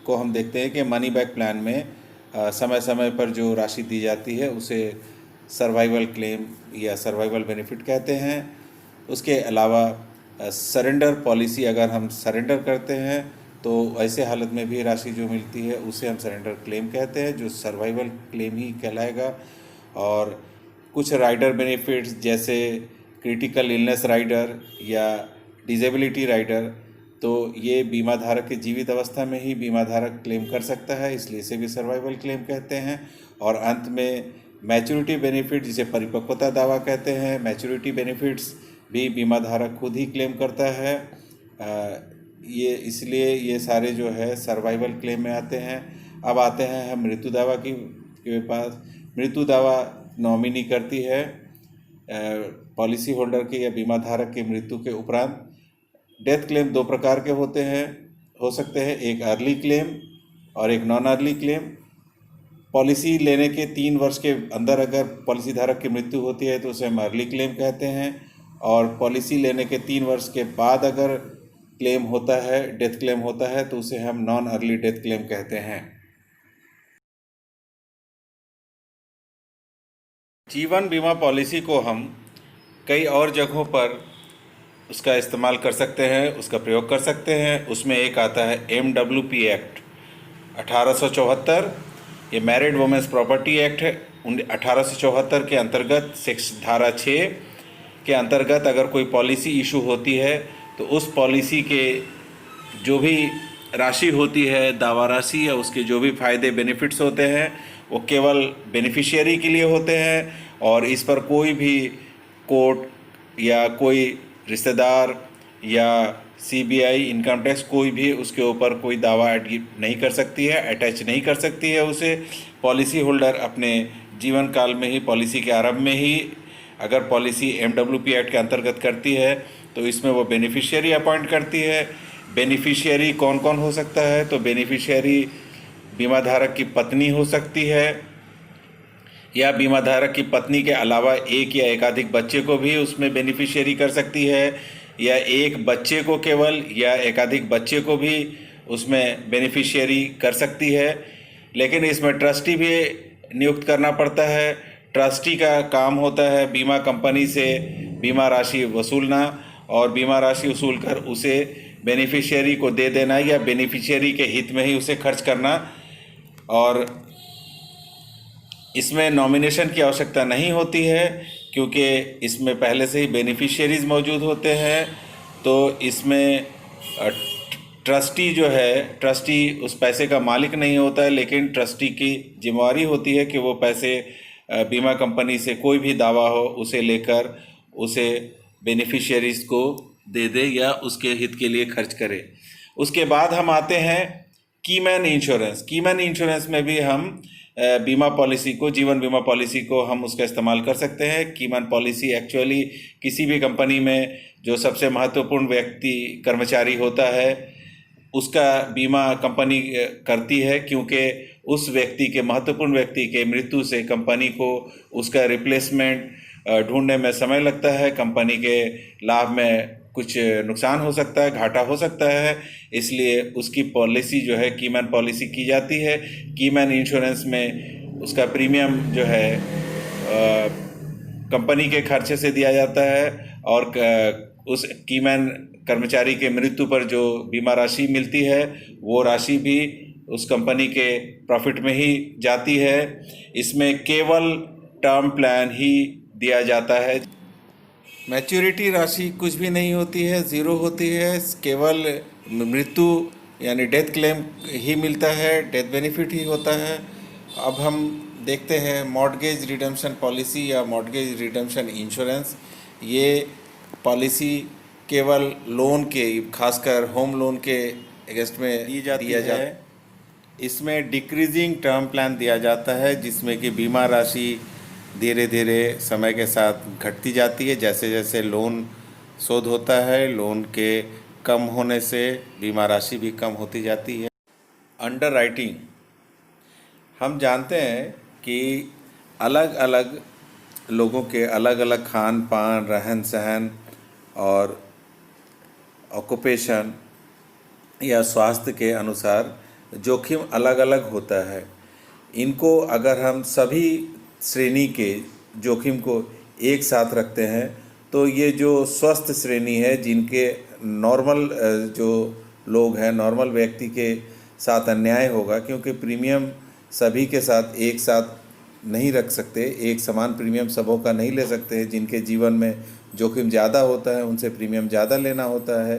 A: को हम देखते हैं कि मनी बैक प्लान में समय समय पर जो राशि दी जाती है उसे सर्वाइवल क्लेम या सर्वाइवल बेनिफिट कहते हैं। उसके अलावा सरेंडर पॉलिसी, अगर हम सरेंडर करते हैं तो ऐसे हालत में भी राशि जो मिलती है उसे हम सरेंडर क्लेम कहते हैं, जो सर्वाइवल क्लेम ही कहलाएगा। और कुछ राइडर बेनिफिट्स जैसे क्रिटिकल इलनेस राइडर या डिसेबिलिटी राइडर, तो ये बीमा धारक की जीवित अवस्था में ही बीमा धारक क्लेम कर सकता है, इसलिए इसे भी सर्वाइवल क्लेम कहते हैं। और अंत में मैच्योरिटी बेनिफिट, जिसे परिपक्वता दावा कहते हैं, मैच्योरिटी बेनिफिट्स भी बीमा धारक खुद ही क्लेम करता है। ये इसलिए ये सारे जो है सर्वाइवल क्लेम में आते हैं। अब आते हैं हम मृत्यु दावा के पास। मृत्यु दावा नॉमिनी करती है पॉलिसी होल्डर के या बीमा धारक की मृत्यु के उपरांत। डेथ क्लेम दो प्रकार के हो सकते हैं, एक अर्ली क्लेम और एक नॉन अर्ली क्लेम। पॉलिसी लेने के 3 वर्ष के अंदर अगर पॉलिसी धारक की मृत्यु होती है तो उसे हम अर्ली क्लेम कहते हैं, और पॉलिसी लेने के 3 वर्ष के बाद अगर क्लेम होता है, डेथ क्लेम होता है, तो उसे हम नॉन अर्ली डेथ क्लेम कहते हैं। जीवन बीमा पॉलिसी को हम कई और जगहों पर उसका इस्तेमाल कर सकते हैं, उसका प्रयोग कर सकते हैं। उसमें एक आता है MWP एक्ट 1874। ये मैरिड वुमेन्स प्रॉपर्टी एक्ट है 1874 के अंतर्गत धारा 6 के अंतर्गत अगर कोई पॉलिसी इशू होती है तो उस पॉलिसी के जो भी राशि होती है, दावा राशि या उसके जो भी फ़ायदे बेनिफिट्स होते हैं वो केवल बेनिफिशियरी के लिए होते हैं, और इस पर कोई भी कोर्ट या कोई रिश्तेदार या CBI, इनकम टैक्स, कोई भी उसके ऊपर कोई दावा नहीं कर सकती है, अटैच नहीं कर सकती है उसे। पॉलिसी होल्डर अपने जीवन काल में ही, पॉलिसी के आरंभ में ही अगर पॉलिसी MWP एक्ट के अंतर्गत करती है तो इसमें वो बेनिफिशियरी अपॉइंट करती है। बेनिफिशियरी कौन कौन हो सकता है? तो बेनिफिशियरी बीमा धारक की पत्नी हो सकती है, या बीमा धारक की पत्नी के अलावा एक या एकाधिक बच्चे को भी उसमें बेनिफिशियरी कर सकती है, या एक बच्चे को केवल या एकाधिक बच्चे को भी उसमें बेनिफिशियरी कर सकती है। लेकिन इसमें ट्रस्टी भी नियुक्त करना पड़ता है। ट्रस्टी का काम होता है बीमा कंपनी से बीमा राशि वसूलना, और बीमा राशि वसूल कर उसे बेनिफिशियरी को दे देना या बेनिफिशियरी के हित में ही उसे खर्च करना। और इसमें नॉमिनेशन की आवश्यकता नहीं होती है, क्योंकि इसमें पहले से ही बेनिफिशियरीज मौजूद होते हैं। तो इसमें ट्रस्टी जो है, ट्रस्टी उस पैसे का मालिक नहीं होता है, लेकिन ट्रस्टी की जिम्मेवारी होती है कि वो पैसे बीमा कंपनी से कोई भी दावा हो उसे लेकर उसे बेनिफिशियरीज को दे दे या उसके हित के लिए खर्च करे। उसके बाद हम आते हैं कीमैन इंश्योरेंस। कीमैन इंश्योरेंस में भी हम बीमा पॉलिसी को, जीवन बीमा पॉलिसी को हम उसका इस्तेमाल कर सकते हैं। कीमैन पॉलिसी एक्चुअली किसी भी कंपनी में जो सबसे महत्वपूर्ण व्यक्ति कर्मचारी होता है उसका बीमा कंपनी करती है, क्योंकि उस व्यक्ति के, महत्वपूर्ण व्यक्ति के मृत्यु से कंपनी को उसका रिप्लेसमेंट ढूंढने में समय लगता है, कंपनी के लाभ में कुछ नुकसान हो सकता है, घाटा हो सकता है, इसलिए उसकी पॉलिसी जो है कीमैन पॉलिसी की जाती है। कीमैन इंश्योरेंस में उसका प्रीमियम जो है कंपनी के खर्चे से दिया जाता है और उस कीमैन कर्मचारी के मृत्यु पर जो बीमा राशि मिलती है वो राशि भी उस कंपनी के प्रॉफिट में ही जाती है। इसमें केवल टर्म प्लान ही दिया जाता है। मैच्योरिटी राशि कुछ भी नहीं होती है, ज़ीरो होती है, केवल मृत्यु यानी डेथ क्लेम ही मिलता है, डेथ बेनिफिट ही होता है। अब हम देखते हैं मॉर्टगेज रिडेम्पशन पॉलिसी या मॉर्टगेज रिडेम्पशन इंश्योरेंस। ये पॉलिसी केवल लोन के, खासकर होम लोन के अगेंस्ट में दिया जाता है। इसमें डिक्रीजिंग टर्म प्लान दिया जाता है, जिसमें कि बीमा राशि धीरे धीरे समय के साथ घटती जाती है। जैसे जैसे लोन शोध होता है, लोन के कम होने से बीमा राशि भी कम होती जाती है। अंडरराइटिंग, हम जानते हैं कि अलग अलग लोगों के अलग अलग खान पान, रहन सहन और ऑक्यूपेशन या स्वास्थ्य के अनुसार जोखिम अलग अलग होता है। इनको अगर हम सभी श्रेणी के जोखिम को एक साथ रखते हैं तो ये जो स्वस्थ श्रेणी है, जिनके नॉर्मल जो लोग हैं, नॉर्मल व्यक्ति के साथ अन्याय होगा, क्योंकि प्रीमियम सभी के साथ एक साथ नहीं रख सकते, एक समान प्रीमियम सबों का नहीं ले सकते हैं। जिनके जीवन में जोखिम ज़्यादा होता है उनसे प्रीमियम ज़्यादा लेना होता है।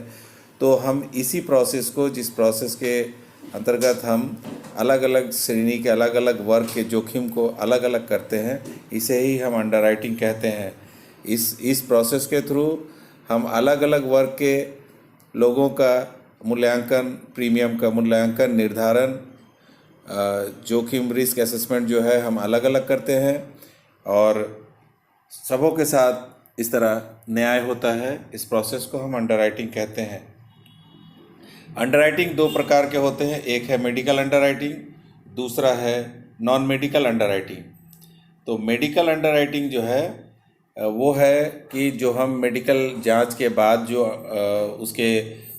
A: तो हम इसी प्रोसेस को, जिस प्रोसेस के अंतर्गत हम अलग अलग श्रेणी के, अलग अलग वर्ग के जोखिम को अलग अलग करते हैं, इसे ही हम अंडरराइटिंग कहते हैं। इस प्रोसेस के थ्रू हम अलग अलग वर्ग के लोगों का मूल्यांकन, प्रीमियम का मूल्यांकन, निर्धारण, जोखिम रिस्क असेसमेंट जो है हम अलग अलग करते हैं और सबों के साथ इस तरह न्याय होता है। इस प्रोसेस को हम अंडरराइटिंग कहते हैं। अंडरराइटिंग दो प्रकार के होते हैं, एक है मेडिकल अंडरराइटिंग, दूसरा है नॉन मेडिकल अंडरराइटिंग। तो मेडिकल अंडरराइटिंग जो है वो है कि जो हम मेडिकल जांच के बाद जो उसके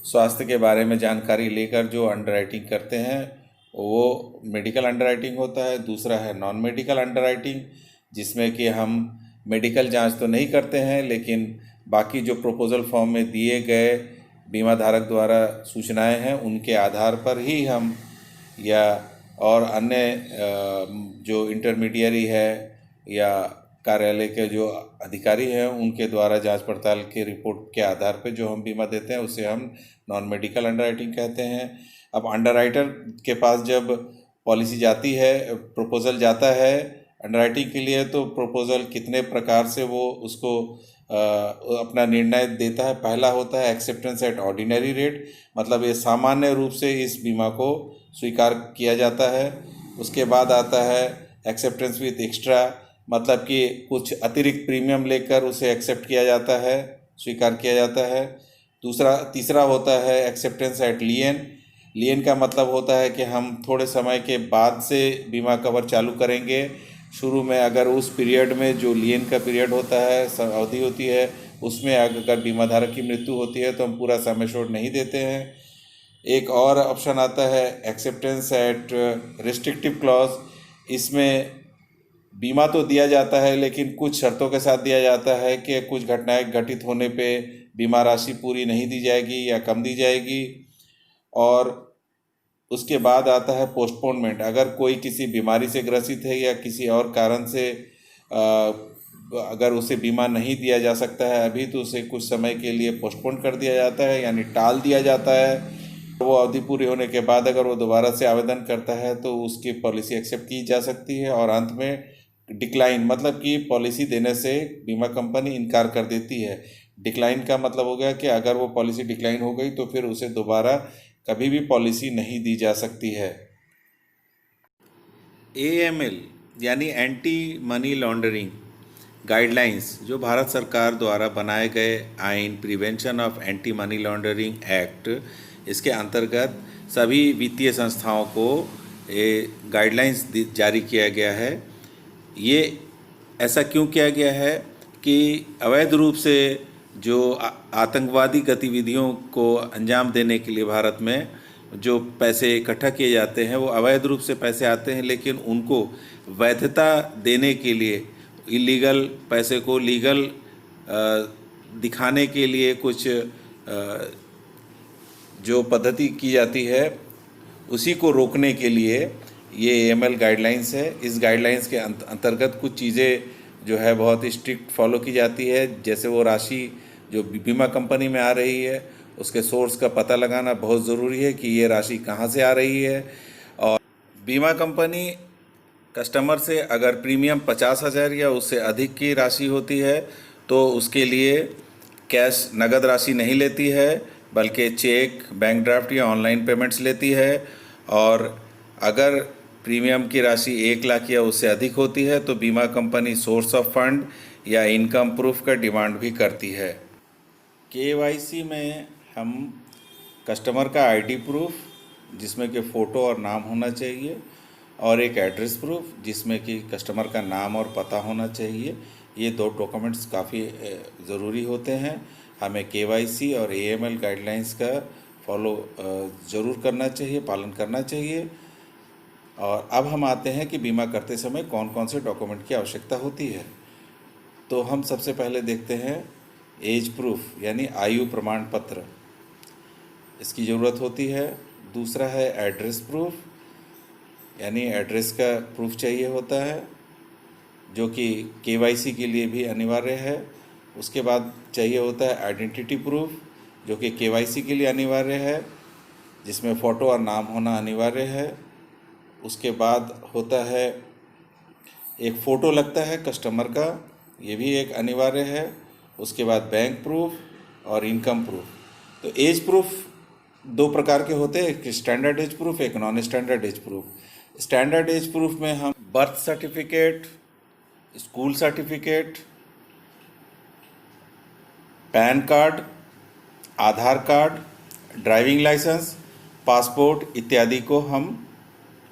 A: स्वास्थ्य के बारे में जानकारी लेकर जो अंडरराइटिंग करते हैं वो मेडिकल अंडरराइटिंग होता है। दूसरा है नॉन मेडिकल अंडरराइटिंग, जिसमें कि हम मेडिकल जांच तो नहीं करते हैं, लेकिन बाकी जो प्रपोजल फॉर्म में दिए गए बीमा धारक द्वारा सूचनाएं हैं उनके आधार पर ही हम, या और अन्य जो इंटरमीडियरी है या कार्यालय के जो अधिकारी हैं उनके द्वारा जांच पड़ताल के रिपोर्ट के आधार पर जो हम बीमा देते हैं उसे हम नॉन मेडिकल अंडरराइटिंग कहते हैं। अब अंडरराइटर के पास जब पॉलिसी जाती है, प्रपोजल जाता है अंडरराइटिंग के लिए, तो प्रपोजल कितने प्रकार से वो उसको अपना निर्णय देता है। पहला होता है एक्सेप्टेंस एट ऑर्डिनरी रेट, मतलब ये सामान्य रूप से इस बीमा को स्वीकार किया जाता है। उसके बाद आता है एक्सेप्टेंस विथ एक्स्ट्रा, मतलब कि कुछ अतिरिक्त प्रीमियम लेकर उसे एक्सेप्ट किया जाता है, स्वीकार किया जाता है। तीसरा होता है एक्सेप्टेंस एट लियन। लियन का मतलब होता है कि हम थोड़े समय के बाद से बीमा कवर चालू करेंगे। शुरू में अगर उस पीरियड में जो लियन का पीरियड होता है, अवधि होती है, उसमें अगर बीमा धारक की मृत्यु होती है तो हम पूरा सम एश्योर्ड नहीं देते हैं। एक और ऑप्शन आता है एक्सेप्टेंस एट रिस्ट्रिक्टिव क्लॉज। इसमें बीमा तो दिया जाता है लेकिन कुछ शर्तों के साथ दिया जाता है कि कुछ घटनाएं घटित होने पे बीमा राशि पूरी नहीं दी जाएगी या कम दी जाएगी। और उसके बाद आता है पोस्टपोनमेंट। अगर कोई किसी बीमारी से ग्रसित है या किसी और कारण से अगर उसे बीमा नहीं दिया जा सकता है अभी, तो उसे कुछ समय के लिए पोस्टपोन कर दिया जाता है, यानी टाल दिया जाता है। वो अवधि पूरी होने के बाद अगर वो दोबारा से आवेदन करता है तो उसकी पॉलिसी एक्सेप्ट की जा सकती है, और अंत में डिक्लाइन, मतलब कि पॉलिसी देने से बीमा कंपनी इनकार कर देती है। डिक्लाइन का मतलब हो गया कि अगर वो पॉलिसी डिक्लाइन हो गई तो फिर उसे दोबारा कभी भी पॉलिसी नहीं दी जा सकती है। AML यानी एंटी मनी लॉन्ड्रिंग गाइडलाइंस, जो भारत सरकार द्वारा बनाए गए आइन prevention of anti money laundering act, इसके अंतर्गत सभी वित्तीय संस्थाओं को गाइडलाइंस जारी किया गया है। ये ऐसा क्यों किया गया है कि अवैध रूप से जो आतंकवादी गतिविधियों को अंजाम देने के लिए भारत में जो पैसे इकट्ठा किए जाते हैं, वो अवैध रूप से पैसे आते हैं, लेकिन उनको वैधता देने के लिए इलीगल पैसे को लीगल दिखाने के लिए कुछ जो पद्धति की जाती है, उसी को रोकने के लिए ये AML गाइडलाइंस है। इस गाइडलाइंस के अंतर्गत कुछ चीज़ें जो है बहुत स्ट्रिक्ट फॉलो की जाती है। जैसे वो राशि जो बीमा कंपनी में आ रही है, उसके सोर्स का पता लगाना बहुत ज़रूरी है कि ये राशि कहाँ से आ रही है। और बीमा कंपनी कस्टमर से अगर प्रीमियम 50,000 या उससे अधिक की राशि होती है तो उसके लिए कैश नगद राशि नहीं लेती है, बल्कि चेक, बैंक ड्राफ्ट या ऑनलाइन पेमेंट्स लेती है। और अगर प्रीमियम की राशि 1 लाख या उससे अधिक होती है तो बीमा कंपनी सोर्स ऑफ फंड या इनकम प्रूफ का डिमांड भी करती है। KYC में हम कस्टमर का ID प्रूफ, जिसमें कि फ़ोटो और नाम होना चाहिए, और एक एड्रेस प्रूफ जिसमें कि कस्टमर का नाम और पता होना चाहिए। ये 2 डॉक्यूमेंट्स काफ़ी ज़रूरी होते हैं। हमें KYC और AML गाइडलाइंस का फॉलो ज़रूर करना चाहिए, पालन करना चाहिए। और अब हम आते हैं कि बीमा करते समय कौन कौन से डॉक्यूमेंट की आवश्यकता होती है। तो हम सबसे पहले देखते हैं एज प्रूफ यानी आयु प्रमाण पत्र, इसकी ज़रूरत होती है। दूसरा है एड्रेस प्रूफ, यानी एड्रेस का प्रूफ चाहिए होता है, जो कि KYC के लिए भी अनिवार्य है। उसके बाद चाहिए होता है आइडेंटिटी प्रूफ, जो कि KYC के लिए अनिवार्य है, जिसमें फ़ोटो और नाम होना अनिवार्य है। उसके बाद होता है एक फ़ोटो लगता है कस्टमर का, ये भी एक अनिवार्य है। उसके बाद बैंक प्रूफ और इनकम प्रूफ। तो एज प्रूफ 2 प्रकार के होते हैं, एक स्टैंडर्ड एज प्रूफ, एक non standard age proof. Standard age proof में हम birth certificate, school certificate, PAN card, Aadhaar card, driving license, passport इत्यादि को हम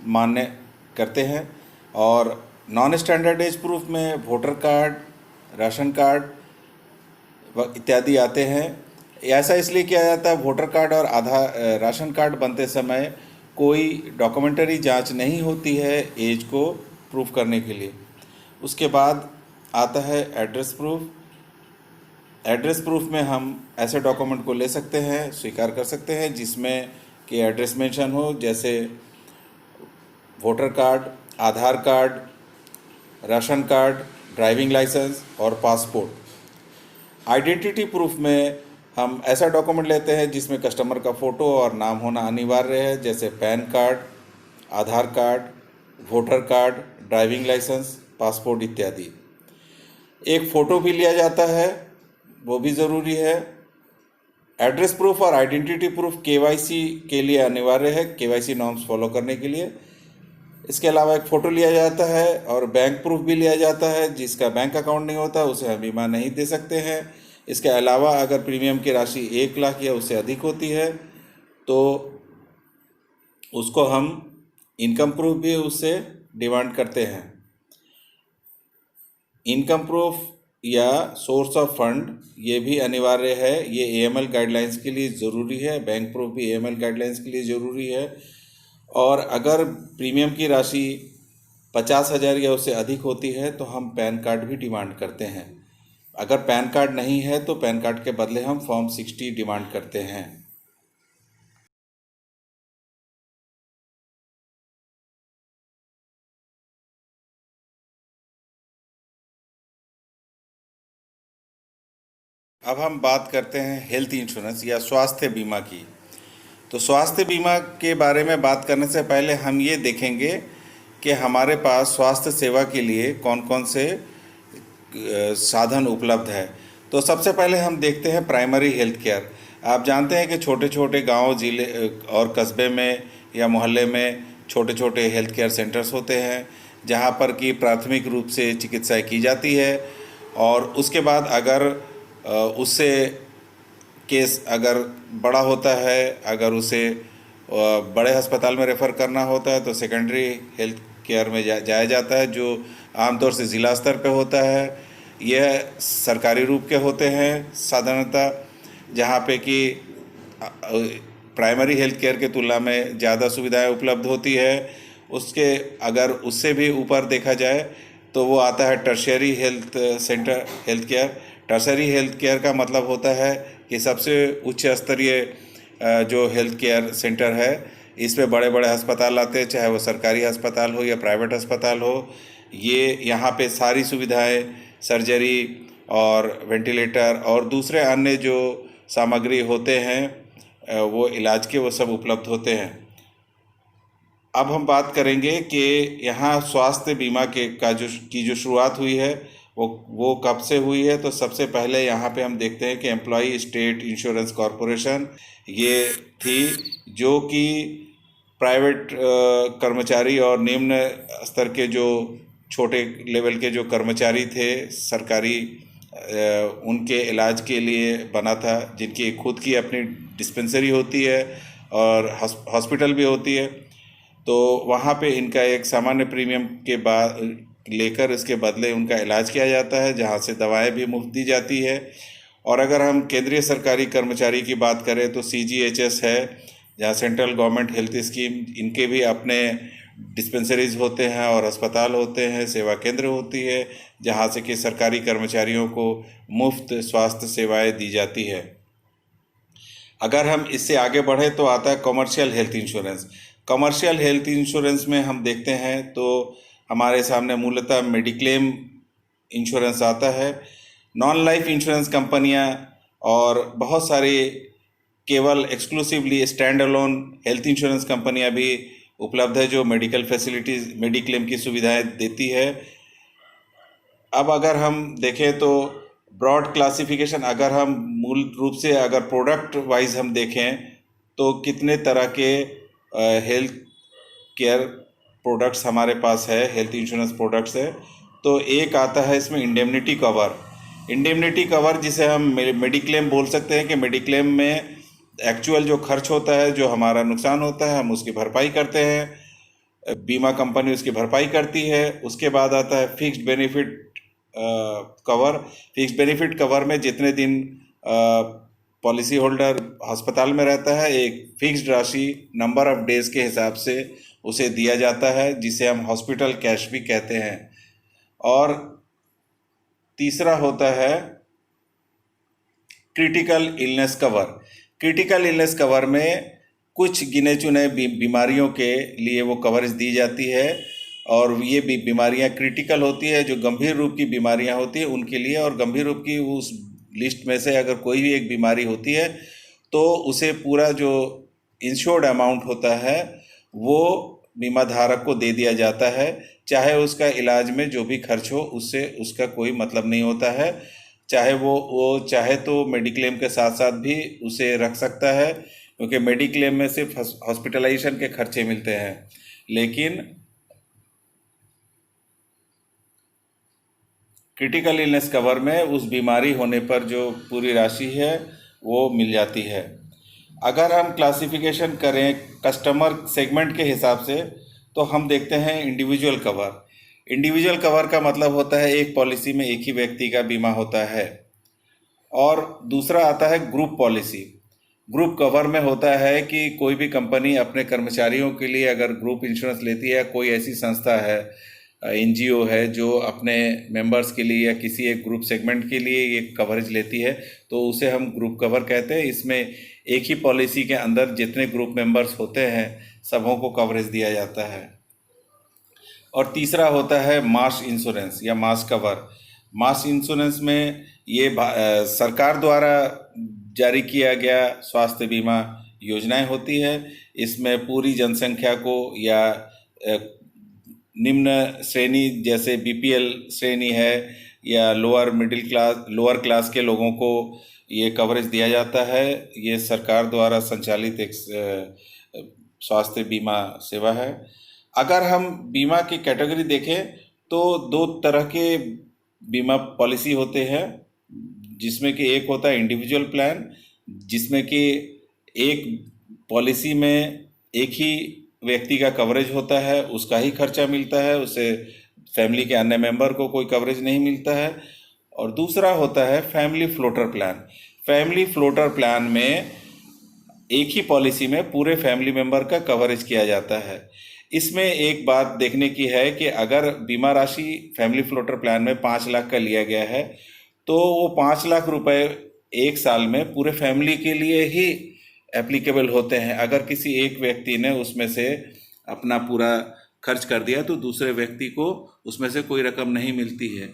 A: मान्य करते हैं। और नॉन स्टैंडर्ड एज प्रूफ में वोटर कार्ड, राशन कार्ड इत्यादि आते हैं। ऐसा इसलिए किया जाता है, वोटर कार्ड और राशन कार्ड बनते समय कोई डॉक्यूमेंटरी जांच नहीं होती है एज को प्रूफ करने के लिए। उसके बाद आता है एड्रेस प्रूफ। एड्रेस प्रूफ में हम ऐसे डॉक्यूमेंट को ले सकते हैं, स्वीकार कर सकते हैं, जिसमें कि एड्रेस मेंशन हो, जैसे voter card, Aadhaar card, ration card, driving license और पासपोर्ट। आइडेंटिटी प्रूफ में हम ऐसा डॉक्यूमेंट लेते हैं जिसमें कस्टमर का फ़ोटो और नाम होना अनिवार्य है, जैसे PAN card, Aadhaar card, voter card, driving license, passport इत्यादि। एक फ़ोटो भी लिया जाता है, वो भी ज़रूरी है। एड्रेस प्रूफ और आइडेंटिटी प्रूफ KYC के लिए अनिवार्य है, KYC नॉर्म्स फॉलो करने के लिए। इसके अलावा एक फ़ोटो लिया जाता है और बैंक प्रूफ भी लिया जाता है। जिसका बैंक अकाउंट नहीं होता उसे हम बीमा नहीं दे सकते हैं। इसके अलावा अगर प्रीमियम की राशि 1 लाख या उससे अधिक होती है तो उसको हम इनकम प्रूफ भी उससे डिमांड करते हैं। इनकम प्रूफ या सोर्स ऑफ फंड ये भी अनिवार्य है, ये AML गाइडलाइंस के लिए ज़रूरी है। बैंक प्रूफ भी AML गाइडलाइंस के लिए ज़रूरी है। और अगर प्रीमियम की राशि 50,000 या उससे अधिक होती है तो हम पैन कार्ड भी डिमांड करते हैं। अगर पैन कार्ड नहीं है तो पैन कार्ड के बदले हम फॉर्म 60 डिमांड करते हैं। अब हम बात करते हैं हेल्थ इंश्योरेंस या स्वास्थ्य बीमा की। तो स्वास्थ्य बीमा के बारे में बात करने से पहले हम ये देखेंगे कि हमारे पास स्वास्थ्य सेवा के लिए कौन कौन से साधन उपलब्ध है। तो सबसे पहले हम देखते हैं प्राइमरी हेल्थ केयर। आप जानते हैं कि छोटे छोटे गांव, ज़िले और कस्बे में या मोहल्ले में छोटे छोटे हेल्थ केयर सेंटर्स होते हैं, जहां पर कि प्राथमिक रूप से चिकित्सा की जाती है। और उसके बाद अगर उससे केस अगर बड़ा होता है, अगर उसे बड़े अस्पताल में रेफ़र करना होता है तो सेकेंडरी हेल्थ केयर में जाया जाता है, जो आमतौर से ज़िला स्तर पे होता है। यह सरकारी रूप के होते हैं साधारणतः, जहाँ पे कि प्राइमरी हेल्थ केयर के तुलना में ज़्यादा सुविधाएं उपलब्ध होती है। उसके अगर उससे भी ऊपर देखा जाए तो वो आता है tertiary health centre health care. Tertiary health care का मतलब होता है कि सबसे उच्च स्तरीय जो हेल्थ केयर सेंटर है, इसमें बड़े बड़े अस्पताल आते हैं, चाहे वो सरकारी अस्पताल हो या प्राइवेट अस्पताल हो। ये यहाँ पे सारी सुविधाएं, सर्जरी और वेंटिलेटर और दूसरे अन्य जो सामग्री होते हैं वो इलाज के, वो सब उपलब्ध होते हैं। अब हम बात करेंगे कि यहाँ स्वास्थ्य बीमा के जो शुरुआत हुई है वो कब से हुई है। तो सबसे पहले यहाँ पे हम देखते हैं कि एम्प्लॉई स्टेट इंश्योरेंस कॉरपोरेशन ये थी, जो कि प्राइवेट कर्मचारी और निम्न स्तर के जो छोटे लेवल के जो कर्मचारी थे सरकारी, उनके इलाज के लिए बना था, जिनकी खुद की अपनी डिस्पेंसरी होती है और हॉस्पिटल भी होती है। तो वहाँ पे इनका एक सामान्य प्रीमियम के बाद लेकर इसके बदले उनका इलाज किया जाता है, जहाँ से दवाएं भी मुफ्त दी जाती है। और अगर हम केंद्रीय सरकारी कर्मचारी की बात करें तो CGHS है, जहाँ सेंट्रल गवर्नमेंट हेल्थ स्कीम, इनके भी अपने डिस्पेंसरीज होते हैं और अस्पताल होते हैं, सेवा केंद्र होती है, जहाँ से कि सरकारी कर्मचारियों को मुफ्त स्वास्थ्य सेवाएं दी जाती है। अगर हम इससे आगे बढ़े तो आता है commercial health insurance. Commercial health insurance में हम देखते हैं तो हमारे सामने मूलतः मेडिक्लेम इंश्योरेंस आता है। नॉन लाइफ इंश्योरेंस कंपनियां और बहुत सारी केवल exclusively stand alone health insurance कंपनियां भी उपलब्ध है, जो मेडिकल फैसिलिटीज़, मेडिक्लेम की सुविधाएं देती है। अब अगर हम देखें तो ब्रॉड क्लासिफिकेशन, अगर हम मूल रूप से अगर प्रोडक्ट वाइज हम देखें तो कितने तरह के हेल्थ केयर प्रोडक्ट्स हमारे पास है, हेल्थ इंश्योरेंस प्रोडक्ट्स है। तो एक आता है इसमें इंडेमनिटी कवर। इंडेमनिटी कवर जिसे हम मेडिक्लेम बोल सकते हैं, कि मेडिक्लेम में एक्चुअल जो खर्च होता है, जो हमारा नुकसान होता है, हम उसकी भरपाई करते हैं, बीमा कंपनी उसकी भरपाई करती है। उसके बाद आता है fixed benefit cover. Fixed benefit cover में जितने दिन पॉलिसी होल्डर अस्पताल में रहता है, एक फिक्स्ड राशि नंबर ऑफ डेज के हिसाब से उसे दिया जाता है, जिसे हम हॉस्पिटल कैश भी कहते हैं। और तीसरा होता है critical illness cover. Critical illness cover में कुछ गिने चुने बीमारियों के लिए वो कवरेज दी जाती है, और ये बीमारियां क्रिटिकल होती है, जो गंभीर रूप की बीमारियां होती है उनके लिए। और गंभीर रूप की उस लिस्ट में से अगर कोई भी एक बीमारी होती है तो उसे पूरा जो इंश्योर्ड अमाउंट होता है वो बीमा धारक को दे दिया जाता है, चाहे उसका इलाज में जो भी खर्च हो उससे उसका कोई मतलब नहीं होता है। चाहे वो चाहे तो मेडिक्लेम के साथ साथ भी उसे रख सकता है, क्योंकि मेडिक्लेम में सिर्फ हॉस्पिटलाइजेशन के खर्चे मिलते हैं, लेकिन क्रिटिकल इलनेस कवर में उस बीमारी होने पर जो पूरी राशि है वो मिल जाती है। अगर हम क्लासिफिकेशन करें कस्टमर सेगमेंट के हिसाब से तो हम देखते हैं इंडिविजुअल कवर। इंडिविजुअल कवर का मतलब होता है एक पॉलिसी में एक ही व्यक्ति का बीमा होता है। और दूसरा आता है ग्रुप पॉलिसी। ग्रुप कवर में होता है कि कोई भी कंपनी अपने कर्मचारियों के लिए अगर ग्रुप इंश्योरेंस लेती है, कोई ऐसी संस्था है, NGO है, जो अपने मेंबर्स के लिए या किसी एक ग्रुप सेगमेंट के लिए ये कवरेज लेती है, तो उसे हम ग्रुप कवर कहते हैं। इसमें एक ही पॉलिसी के अंदर जितने ग्रुप मेंबर्स होते हैं सबों को कवरेज दिया जाता है। और तीसरा होता है मास इंश्योरेंस या मास कवर। मास इंश्योरेंस में सरकार द्वारा जारी किया गया स्वास्थ्य बीमा योजनाएं होती है। इसमें पूरी जनसंख्या को या निम्न श्रेणी जैसे बीपीएल श्रेणी है या लोअर क्लास के लोगों को ये कवरेज दिया जाता है। ये सरकार द्वारा संचालित एक स्वास्थ्य बीमा सेवा है। अगर हम बीमा की कैटेगरी देखें तो दो तरह के बीमा पॉलिसी होते हैं, जिसमें कि एक होता है इंडिविजुअल प्लान, जिसमें कि एक पॉलिसी में एक ही व्यक्ति का कवरेज होता है, उसका ही खर्चा मिलता है, उसे फैमिली के अन्य मेंबर को कोई कवरेज नहीं मिलता है। और दूसरा होता है family floater plan. Family floater plan में एक ही पॉलिसी में पूरे फैमिली मेंबर का कवरेज किया जाता है। इसमें एक बात देखने की है कि अगर बीमा राशि फैमिली फ्लोटर प्लान में 5 लाख का लिया गया है तो वो 5 लाख रुपए एक साल में पूरे फैमिली के लिए ही एप्लीकेबल होते हैं। अगर किसी एक व्यक्ति ने उसमें से अपना पूरा खर्च कर दिया तो दूसरे व्यक्ति को उसमें से कोई रकम नहीं मिलती है।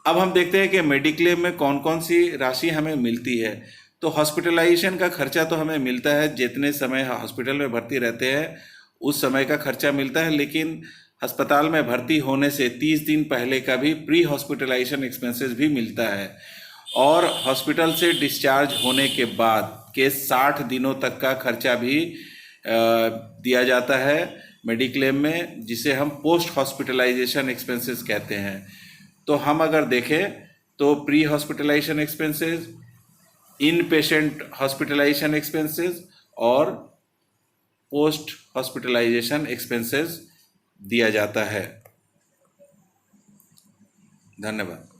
A: अब हम देखते हैं कि मेडिक्लेम में कौन कौन सी राशि हमें मिलती है। तो हॉस्पिटलाइजेशन का खर्चा तो हमें मिलता है, जितने समय हॉस्पिटल में भर्ती रहते हैं उस समय का खर्चा मिलता है, लेकिन अस्पताल में भर्ती होने से 30 दिन पहले का भी प्री हॉस्पिटलाइजेशन एक्सपेंसेस भी मिलता है। और हॉस्पिटल से डिस्चार्ज होने के बाद के 60 दिनों तक का खर्चा भी दिया जाता है मेडिक्लेम में, जिसे हम पोस्ट हॉस्पिटलाइजेशन एक्सपेंसेस कहते हैं। तो हम अगर देखें तो प्री हॉस्पिटलाइजेशन एक्सपेंसेस, इन पेशेंट हॉस्पिटलाइजेशन एक्सपेंसेस और पोस्ट हॉस्पिटलाइजेशन एक्सपेंसेस दिया जाता है। धन्यवाद।